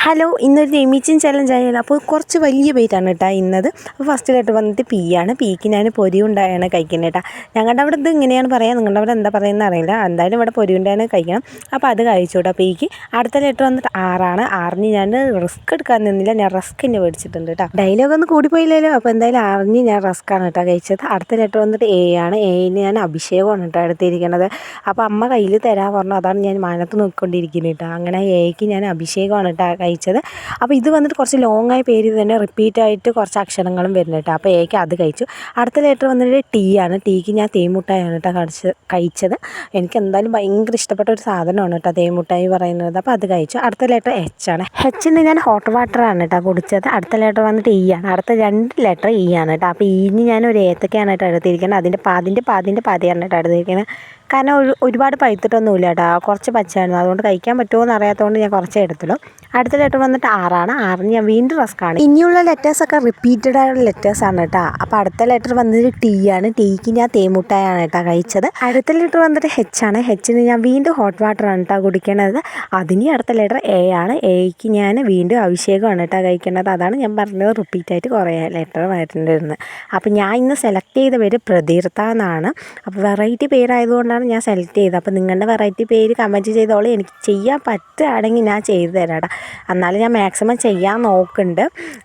Hello, ഇന്നൊരു നെയ്മീൻ challenge ആയാലോ. അപ്പോൾ കുറച്ച് വലിയ വെയിറ്റാണ് കേട്ടോ ഇന്നത്. അപ്പോൾ ഫസ്റ്റ് ലെറ്റർ വന്നിട്ട് പി ആണ്. പിക്ക് ഞാൻ പൊരിയുണ്ടായാണ് കഴിക്കുന്നത് കേട്ടോ. ഞങ്ങളുടെ അവിടെ ഇത് ഇങ്ങനെയാണ് പറയുക, നിങ്ങളുടെ അവിടെ എന്താ പറയുന്നത് അറിയില്ല. എന്തായാലും ഇവിടെ പൊരിയുണ്ടായാണ് കഴിക്കണം. അപ്പോൾ അത് കഴിച്ചു കേട്ടോ പിക്ക്. അടുത്ത ലെറ്റർ വന്നിട്ട് ആറാണ്. ആറിന് ഞാൻ റിസ്ക് എടുക്കാൻ നിന്നില്ല, ഞാൻ റസ്ക് തന്നെ മേടിച്ചിട്ടുണ്ട് കേട്ടോ. ഡയലോഗ് ഒന്നും കൂടിപ്പോയില്ലല്ലോ. അപ്പോൾ എന്തായാലും ആറിന് ഞാൻ റസ്ക്കാണ് കേട്ടോ കഴിച്ചത്. അടുത്ത ലെറ്റർ വന്നിട്ട് എ ആണ്. എന് ഞാൻ അഭിഷേകമാണ് കേട്ടോ എടുത്തിരിക്കുന്നത്. അപ്പോൾ അമ്മ കയ്യിൽ തരാൻ പറഞ്ഞു, അതാണ് ഞാൻ മാനത്ത് നോക്കിക്കൊണ്ടിരിക്കുന്നത് കേട്ടോ. അങ്ങനെ എക്ക് ഞാൻ അഭിഷേകമാണ് കേട്ടോ കഴിച്ചത്. അപ്പോൾ ഇത് വന്നിട്ട് കുറച്ച് ലോങ് ആയ പേര് തന്നെ റിപ്പീറ്റായിട്ട് കുറച്ച് അക്ഷരങ്ങളും വരുന്നത് കേട്ടോ. അപ്പോൾ എക്ക് അത് കഴിച്ചു. അടുത്ത ലെറ്റർ വന്നിട്ട് ടി ആണ്. ടീക്ക് ഞാൻ തേമുട്ടായാണ് കേട്ടോ കഴിച്ചത്. എനിക്ക് എന്തായാലും ഭയങ്കര ഇഷ്ടപ്പെട്ട ഒരു സാധനമാണ് കേട്ടോ തേമുട്ടായി പറയുന്നത്. അപ്പോൾ അത് കഴിച്ചു. അടുത്ത ലെറ്റർ എച്ച് ആണ്. എച്ചിന് ഞാൻ ഹോട്ട് വാട്ടറാണ് കേട്ടോ കുടിച്ചത്. അടുത്ത ലെറ്റർ വന്നിട്ട് ഇ ആണ്. അടുത്ത 2 ലെറ്റർ ഇ ആണ് കേട്ടോ. അപ്പോൾ ഇനി ഞാൻ ഒരു ഏത്തക്കയാണ് കേട്ടോ എടുത്തിരിക്കുന്നത്. അതിൻ്റെ പാതിയാണ് കേട്ടോ എടുത്തിരിക്കുന്നത്. കാരണം ഒരുപാട് പഴുത്തിട്ടൊന്നുമില്ല കേട്ടോ, കുറച്ച് പച്ചയായിരുന്നു. അതുകൊണ്ട് കഴിക്കാൻ പറ്റുമോ എന്ന് അറിയാത്തതുകൊണ്ട് ഞാൻ കുറച്ചേ എടുത്തുള്ളൂ. അടുത്ത ലെറ്റർ വന്നിട്ട് ആറാണ്. ആറിന് ഞാൻ വീണ്ടും റസ്ക്കാണ്. ഇനിയുള്ള ലെറ്റേഴ്സൊക്കെ റിപ്പീറ്റഡ് ആയുള്ള ലെറ്റേഴ്സാണ് കേട്ടോ. അപ്പോൾ അടുത്ത ലെറ്റർ വന്നിട്ട് ടി ആണ്. ടീക്ക് ഞാൻ തേമുട്ടായാണ് കേട്ടോ കഴിച്ചത്. അടുത്ത ലെറ്റർ വന്നിട്ട് എച്ച് ആണ്. എച്ചിന് ഞാൻ വീണ്ടും ഹോട്ട് വാട്ടറാണ് കേട്ടോ കുടിക്കണത്. അതിന് അടുത്ത ലെറ്റർ എ ആണ്. എക്ക് ഞാൻ വീണ്ടും അഭിഷേകമാണ് കേട്ടോ കഴിക്കുന്നത്. അതാണ് ഞാൻ പറഞ്ഞത് റിപ്പീറ്റായിട്ട് കുറേ ലെറ്റർ വരുന്നുണ്ടായിരുന്നു. അപ്പോൾ ഞാൻ ഇന്ന് സെലക്ട് ചെയ്ത പേര് പ്രതീർത്ത എന്നാണ്. അപ്പോൾ വെറൈറ്റി പേരായതുകൊണ്ടാണ് ഞാൻ സെലക്ട് ചെയ്തത്. അപ്പോൾ നിങ്ങളുടെ വെറൈറ്റി പേര് കമൻറ്റ് ചെയ്തോളൂ. എനിക്ക് ചെയ്യാൻ പറ്റുകയാണെങ്കിൽ ഞാൻ ചെയ്തു തരാം കേട്ടോ. എന്നാലും ഞാൻ മാക്സിമം ചെയ്യാൻ നോക്കുന്നുണ്ട്.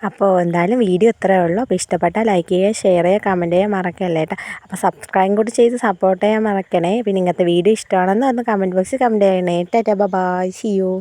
അപ്പോൾ എന്തായാലും വീഡിയോ ഇത്രയേ ഉള്ളൂ. അപ്പോൾ ഇഷ്ടപ്പെട്ടാൽ ലൈക്ക് ചെയ്യുക, ഷെയർ ചെയ്യുക, കമൻറ്റ് ചെയ്യാൻ മറക്കല്ലേ കേട്ടോ. അപ്പോൾ സബ്സ്ക്രൈബ് കൂടി ചെയ്ത് സപ്പോർട്ട് ചെയ്യാൻ മറക്കണേ. പിന്നെ ഇങ്ങനത്തെ വീഡിയോ ഇഷ്ടമാണെന്ന് ഒന്ന് കമൻറ്റ് ബോക്സിൽ കമൻറ്റ് ചെയ്യണേ. Tata bye, see U.